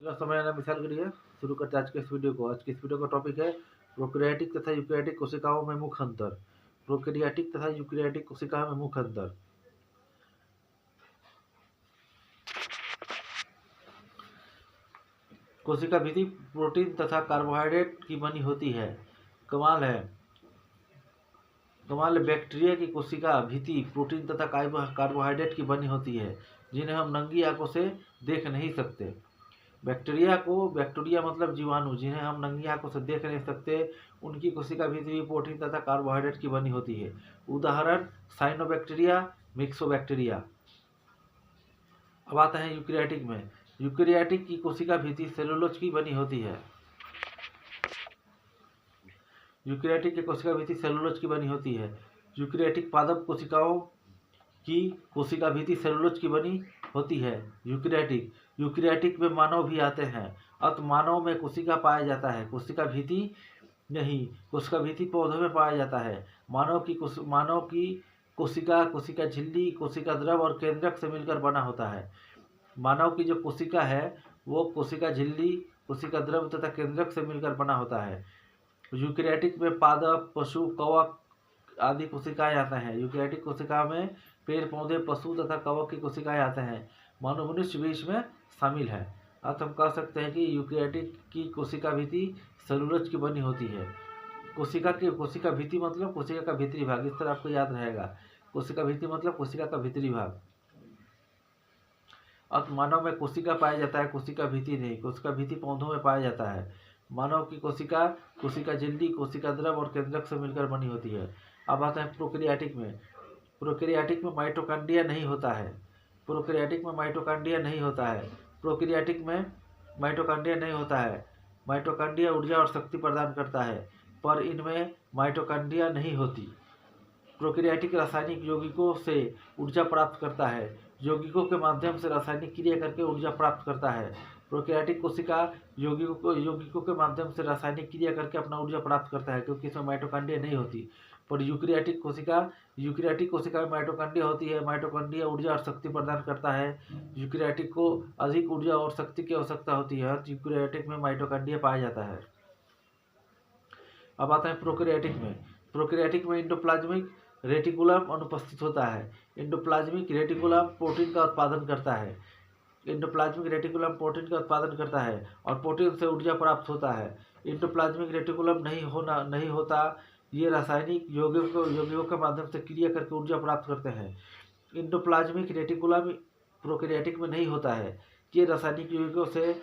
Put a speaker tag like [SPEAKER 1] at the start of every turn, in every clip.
[SPEAKER 1] समय आना मिसाल के लिए शुरू करते हैं आज के इस वीडियो को। आज के इस वीडियो का टॉपिक है प्रोकैरियोटिक तथा यूकैरियोटिक कोशिकाओं में मुख्य अंतर। प्रोकैरियोटिक तथा यूकैरियोटिक कोशिकाओं में मुख्य अंतर। कोशिका भित्ति प्रोटीन तथा कार्बोहाइड्रेट की बनी होती है। कमाल है बैक्टीरिया की कोशिका भित्ति प्रोटीन तथा कार्बोहाइड्रेट की बनी होती है, जिन्हें हम नंगी आंखों से देख नहीं सकते। बैक्टीरिया मतलब जीवाणु, जिन्हें हम नंगी आंखों से देख नहीं सकते, उनकी कोशिका भित्ति भी प्रोटीन तथा कार्बोहाइड्रेट की बनी होती है। उदाहरण साइनोबैक्टीरिया, मिक्सोबैक्टीरिया। अब आता है यूकैरियोटिक में। यूकैरियोटिक की कोशिका भित्ति सेलुलोज की बनी होती है। यूकैरियोटिक की कोशिका भित्ति सेलुलोज की बनी होती है। यूकैरियोटिक पादप कोशिकाओं की कोशिका भित्ति सेलुलोज की बनी होती है। यूकैरियोटिक में मानव भी आते हैं। अत मानव में कोशिका पाया जाता है, कोशिका भित्ति नहीं। कोशिका भित्ति पौधों में पाया जाता है। मानव की कोशिका झिल्ली, कोशिका द्रव और केंद्रक से मिलकर बना होता है। मानव की जो कोशिका है वो कोशिका झिल्ली, कोशिका द्रव तथा केंद्रक से मिलकर बना होता है। यूकैरियोटिक में पादप, पशु, कवक आदि कोशिकाएं आते हैं। यूकैरियोटिक कोशिका में पेड़ पौधे, पशु तथा कवक की कोशिकाएं आते हैं। मानव मनुष्य भी इसमें शामिल है। अब हम कह सकते हैं कि यूकैरियोटिक की कोशिका भित्ति सेलुलोज की बनी होती है। कोशिका भित्ति मतलब कोशिका का भीतरी भाग, इस तरह आपको याद रहेगा। कोशिका भित्ति मतलब कोशिका का भीतरी भाग। अब मानव में कोशिका पाया जाता है, कोशिका भित्ति नहीं। कोशिका भित्ति पौधों में पाया जाता है। मानव की कोशिका झिल्ली, कोशिका द्रव और केंद्रक से मिलकर बनी होती है। अब आता है प्रोकैरियोटिक में। प्रोकैरियोटिक में माइटोकॉन्ड्रिया नहीं होता है। प्रोकैरियोटिक में माइटोकॉन्ड्रिया नहीं होता है। प्रोकैरियोटिक में माइटोकॉन्ड्रिया नहीं होता है। माइटोकॉन्ड्रिया ऊर्जा और शक्ति प्रदान करता है, पर इनमें माइटोकॉन्ड्रिया नहीं होती। प्रोकैरियोटिक रासायनिक यौगिकों से ऊर्जा प्राप्त करता है। यौगिकों के माध्यम से रासायनिक क्रिया करके ऊर्जा प्राप्त करता है। प्रोकैरियोटिक कोशिका यौगिकों के माध्यम से रासायनिक क्रिया करके अपना ऊर्जा प्राप्त करता है, क्योंकि इसमें माइटोकॉन्ड्रिया नहीं होती। पर यूकैरियोटिक कोशिका में माइटोकॉन्ड्रिया होती है। माइटोकॉन्ड्रिया ऊर्जा और शक्ति प्रदान करता है। यूकैरियोटिक को अधिक ऊर्जा और शक्ति की आवश्यकता होती है। यूकैरियोटिक में माइटोकॉन्ड्रिया पाया जाता है। अब आता है प्रोकैरियोटिक में। प्रोकैरियोटिक में एंडोप्लाज्मिक रेटिकुलम अनुपस्थित होता है। एंडोप्लाज्मिक रेटिकुलम प्रोटीन का उत्पादन करता है। एंडोप्लाज्मिक रेटिकुलम प्रोटीन का उत्पादन करता है और प्रोटीन से ऊर्जा प्राप्त होता है। एंडोप्लाज्मिक रेटिकुलम नहीं होता। ये रासायनिक यौगिकों के माध्यम से क्रिया करके ऊर्जा प्राप्त करते हैं। एंडोप्लाज्मिक रेटिकुलम प्रोकैरियोटिक में नहीं होता है। ये रासायनिक यौगिकों से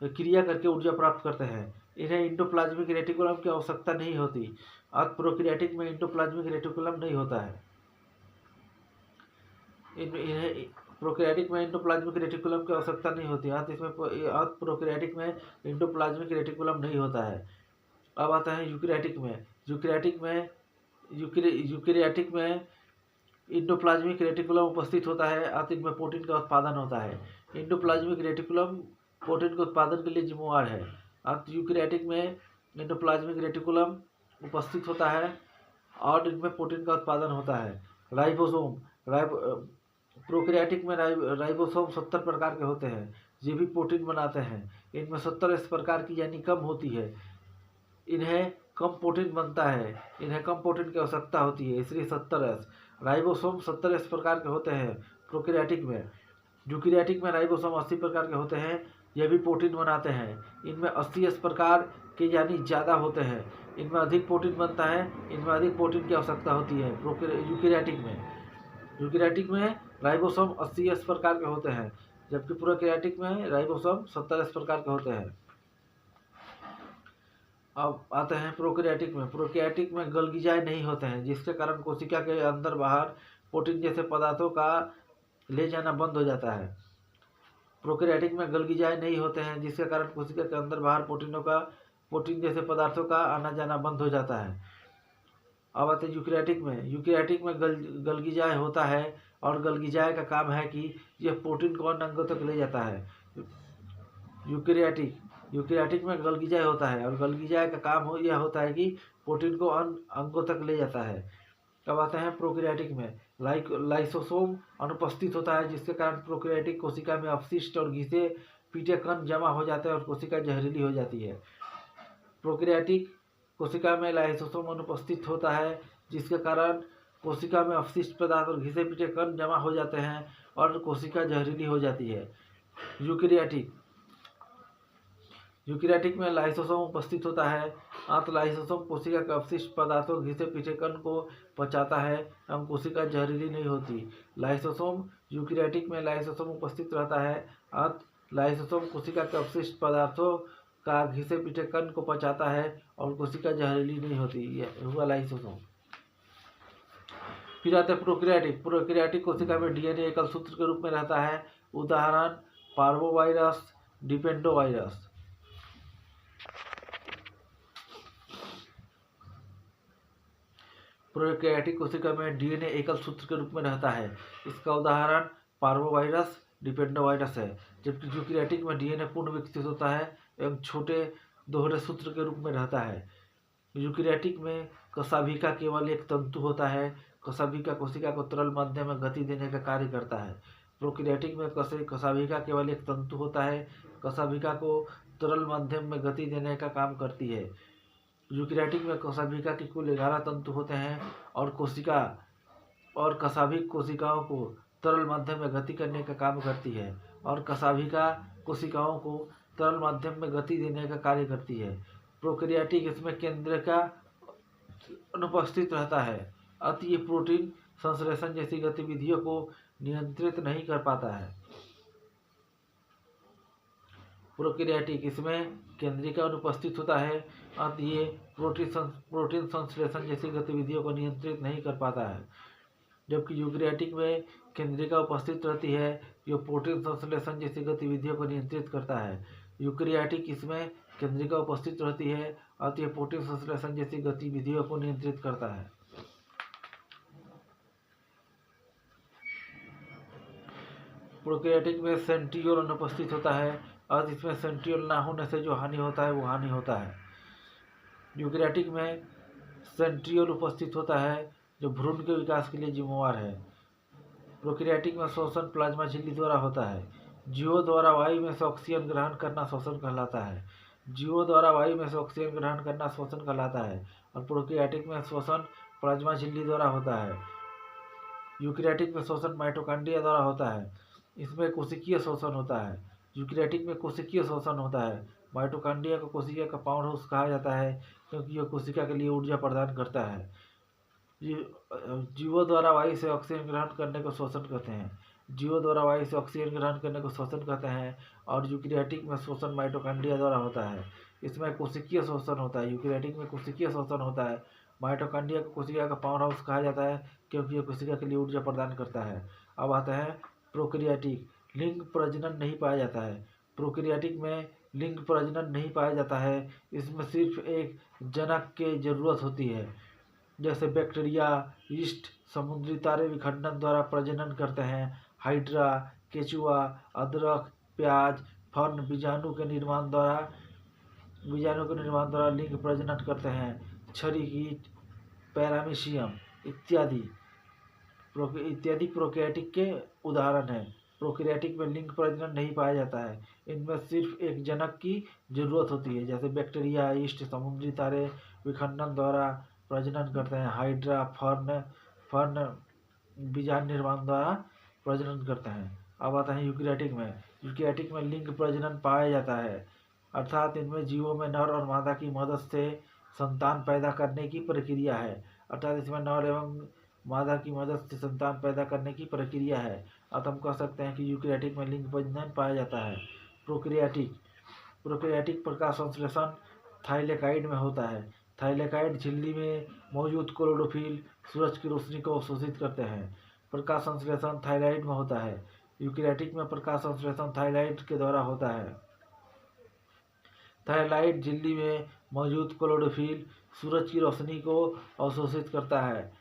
[SPEAKER 1] क्रिया करके ऊर्जा प्राप्त करते हैं। इन्हें एंडोप्लाज्मिक रेटिकुलम की आवश्यकता नहीं होती। अब प्रोकैरियोटिक में एंडोप्लाज्मिक रेटिकुलम नहीं होता है। इन्हें प्रोकैरियोटिक में एंडोप्लाज्मिक रेटिकुलम की आवश्यकता नहीं होती। प्रोकैरियोटिक में एंडोप्लाज्मिक रेटिकुलम नहीं होता है। अब आता है यूकैरियोटिक में। यूकैरियोटिक में एंडोप्लाज्मिक रेटिकुलम उपस्थित होता है, अतः इनमें प्रोटीन का उत्पादन होता है। एंडोप्लाज्मिक रेटिकुलम प्रोटीन के उत्पादन के लिए जिम्मेवार है। अब यूकैरियोटिक में एंडोप्लाज्मिक रेटिकुलम उपस्थित होता है और इनमें प्रोटीन का उत्पादन होता है। राइबोसोम प्रोकैरियोटिक में राइबोसोम 70 प्रकार के होते हैं, ये भी प्रोटीन बनाते हैं। इनमें 70 इस प्रकार की यानी कम होती है। इन्हें कम प्रोटीन बनता है, इन्हें कम प्रोटीन की आवश्यकता होती है, इसलिए 70 राइबोसोम 70 इस प्रकार के होते हैं प्रोकैरियोटिक में। यूकैरियोटिक में राइबोसोम 80 प्रकार के होते हैं, यह भी प्रोटीन बनाते हैं। इनमें 80 इस प्रकार के यानी ज़्यादा होते हैं। इनमें अधिक प्रोटीन बनता है, इनमें अधिक प्रोटीन की आवश्यकता होती है। यूकैरियोटिक में राइबोसोम 80 इस प्रकार के होते हैं, जबकि प्रोकैरियोटिक में राइबोसोम 70 इस प्रकार के होते हैं। अब आते हैं प्रोकैरियोटिक में। प्रोकैरियोटिक में गलगिजाए नहीं होते हैं, जिसके कारण कोशिका के अंदर बाहर प्रोटीन जैसे पदार्थों का ले जाना बंद हो जाता है। प्रोकैरियोटिक में गलगिजाए नहीं होते हैं, जिसके कारण कोशिका के अंदर बाहर प्रोटीन जैसे पदार्थों का आना जाना बंद हो जाता है। अब आते हैं यूकैरियोटिक में। यूकैरियोटिक में गलगिजाए होता है और गलगिजाए का काम है कि यह प्रोटीन को अन्य अंगों तक ले जाता है। यूकैरियोटिक में गलगिजाए होता है और गलगिजाए का काम यह होता है कि प्रोटीन को अन्य अंगों तक ले जाता है। अब आते हैं प्रोकैरियोटिक में। लाइसोसोम अनुपस्थित होता है, जिसके कारण प्रोकैरियोटिक कोशिका में अपशिष्ट और घिसे पीछे कण जमा हो जाते हैं और कोशिका जहरीली हो जाती है। प्रोकैरियोटिक कोशिका में लाइसोसोम अनुपस्थित होता है, जिसके कारण कोशिका में अपशिष्ट पदार्थ और घिसे पीछे कण जमा हो जाते हैं और कोशिका जहरीली हो जाती है। यूकेरियोटिक में लाइसोसोम उपस्थित होता है। लाइसोसोम कोशिका के अपशिष्ट पदार्थों घिसे पीछे कण को पचाता है एवं कोशिका जहरीली नहीं होती। यूकेरियोटिक में लाइसोसोम उपस्थित रहता है। लाइसोसोम कोशिका के अपशिष्ट पदार्थों का घिसे पीछे कण को पचाता है और कोशिका जहरीली नहीं होती। यह हुआ लाइसोसोम। फिर आते हैं प्रोकैरियोटिक कोशिका में डीएनए एकल सूत्र के रूप में रहता है। उदाहरण पार्वोवायरस, डिपेंडोवायरस। प्रोकैरियोटिक कोशिका में डीएनए एकल सूत्र के रूप में रहता है। इसका उदाहरण पार्वोवायरस, डिपेंडोवायरस है। जबकि यूकेरियोटिक में डीएनए पूर्ण विकसित होता है एवं छोटे दोहरे सूत्र के रूप में रहता है। यूकेरियोटिक में कशाभिका केवल एक तंतु होता है। कशाभिका कोशिका को तरल माध्यम में गति देने का कार्य करता है। प्रोकैरियोटिक में कशाभिका केवल एक तंतु होता है। कशाभिका को तरल माध्यम में गति देने का काम करती है। यूकेरियोटिक में कशाभिका की कुल 11 तंतु होते हैं और कशाभिक कोशिकाओं को तरल माध्यम में गति करने का काम करती है और कशाभिका कोशिकाओं को तरल माध्यम में गति देने का कार्य करती है। प्रोकैरियोटिक इसमें केंद्रिका अनुपस्थित रहता है, अतः ये प्रोटीन संश्लेषण जैसी गतिविधियों को नियंत्रित नहीं कर पाता है। प्रोकैरियोटिक इसमें केंद्रिका अनुपस्थित होता है, अतः ये प्रोटीन संश्लेषण जैसी गतिविधियों को नियंत्रित नहीं कर पाता है। जबकि यूकेरियोटिक में केंद्रिका उपस्थित रहती है, जो प्रोटीन संश्लेषण जैसी गतिविधियों को नियंत्रित करता है। यूकेरियोटिक इसमें केंद्रिका उपस्थित रहती है, अतः ये प्रोटीन संश्लेषण जैसी गतिविधियों को नियंत्रित करता है। प्रोकैरियोटिक में सेंट्रियोल अनुपस्थित होता है, अतः इसमें सेंट्रियोल ना होने से जो हानि होता है वो हानि होता है। यूकेरियोटिक में सेंट्रियोल उपस्थित होता है, जो भ्रूण के विकास के लिए जिम्मेवार है। प्रोकैरियोटिक में श्वसन प्लाज्मा झिल्ली द्वारा होता है। जीवों द्वारा वायु में से ऑक्सीजन ग्रहण करना श्वसन कहलाता है। और प्रोकैरियोटिक में श्वसन प्लाज्मा झिल्ली द्वारा होता है। यूकेरियोटिक में श्वसन माइटोकॉन्ड्रिया द्वारा होता है। इसमें कोशिकीय श्वसन होता है। यूकेरियोटिक में कोशिकीय श्वसन होता है। माइटोकॉन्ड्रिया को कोशिका का पावर हाउस कहा जाता है, क्योंकि यह कोशिका के लिए ऊर्जा प्रदान करता है। जीवों द्वारा वायु से ऑक्सीजन ग्रहण करने को श्वसन कहते हैं। और यूकेरियोटिक में श्वसन माइटोकॉन्ड्रिया द्वारा होता है। इसमें कोशिकीय श्वसन होता है। यूकेरियोटिक में कोशिकीय श्वसन होता है। माइटोकॉन्ड्रिया को कोशिका का पावर हाउस कहा जाता है, क्योंकि यह कोशिका के लिए ऊर्जा प्रदान करता है। अब आता है प्रोकैरियोटिक। लिंग प्रजनन नहीं पाया जाता है। प्रोकैरियोटिक में लिंग प्रजनन नहीं पाया जाता है। इसमें सिर्फ एक जनक की जरूरत होती है। जैसे बैक्टीरिया, यीस्ट, समुद्री तारे विखंडन द्वारा प्रजनन करते हैं। हाइड्रा, केचुआ, अदरक, प्याज, फर्न बीजाणु के निर्माण द्वारा लिंग प्रजनन करते हैं। छरी कीट, पैरामीशियम इत्यादि प्रोकैरियोटिक के उदाहरण हैं। प्रोकैरियोटिक में लिंग प्रजनन नहीं पाया जाता है। इनमें सिर्फ एक जनक की जरूरत होती है। जैसे बैक्टीरिया, यीस्ट, समुद्री तारे विखंडन द्वारा प्रजनन करते हैं। हाइड्रा, फर्न बीजाणु निर्माण द्वारा प्रजनन करते हैं। अब आता है यूकेरियोटिक में लिंग प्रजनन पाया जाता है, अर्थात इनमें जीवों में नर और मादा की मदद से संतान पैदा करने की प्रक्रिया है। अतः हम कह सकते हैं कि यूकेरियोटिक में लिंग प्रजनन पाया जाता है। प्रोकैरियोटिक प्रकाश संश्लेषण थाइलेकाइड में होता है। थाइलेकाइड झिल्ली में मौजूद क्लोरोफिल सूरज की रोशनी को अवशोषित करते हैं। प्रकाश संश्लेषण थायराइड में होता है। यूकेरियोटिक में प्रकाश संश्लेषण थायराइड के द्वारा होता है। थायराइड झिल्ली में मौजूद क्लोरोफिल सूरज की रोशनी को अवशोषित करता है।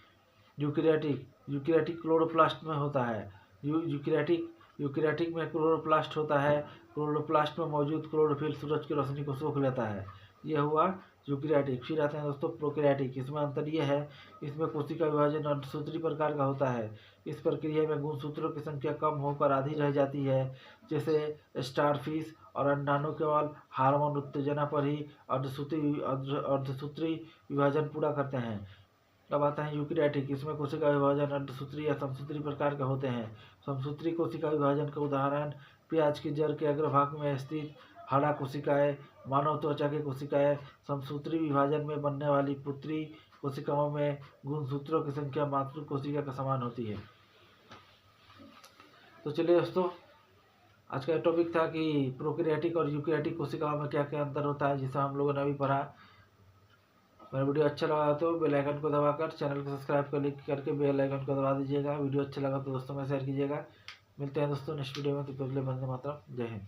[SPEAKER 1] यूकेरियोटिक क्लोरोप्लास्ट में होता है। यूकेरियोटिक में क्लोरोप्लास्ट होता है। क्लोरोप्लास्ट में मौजूद क्लोरोफिल सूरज की रोशनी को सोख लेता है। यह हुआ यूकेरियोटिक। फिर आते हैं दोस्तों प्रोकैरियोटिक। इसमें अंतर यह है, इसमें कोशिका विभाजन अर्धसूत्री प्रकार का होता है। इस प्रक्रिया में गुणसूत्रों की संख्या कम होकर आधी रह जाती है, जैसे स्टारफिश और अंडाणु केवल हार्मोन उत्तेजना पर ही अर्धसूत्री विभाजन पूरा करते हैं। अब आता है यूकैरियोटिक। इसमें कोशिका विभाजन अर्धसूत्री या समसूत्री प्रकार के होते हैं। समसूत्री कोशिका विभाजन का उदाहरण प्याज की जड़ के अग्रभाग में स्थित हड़ा कोशिकाएं, मानव त्वचा की कोशिकाएं। समसूत्री विभाजन में बनने वाली पुत्री कोशिकाओं में गुणसूत्रों की संख्या मातृ कोशिका के समान होती है। तो चलिए दोस्तों, आज का टॉपिक था कि प्रोकैरियोटिक और यूकैरियोटिक कोशिकाओं में क्या क्या अंतर होता है, जिसे हम लोगों ने अभी पढ़ा। मेरा वीडियो अच्छा लगा तो बेल आइकन को दबाकर चैनल को सब्सक्राइब करके बेल आइकन को दबा दीजिएगा। वीडियो अच्छा लगा तो दोस्तों में शेयर कीजिएगा। मिलते हैं दोस्तों नेक्स्ट वीडियो में। तो पहले वंदे मातरम, जय हिंद।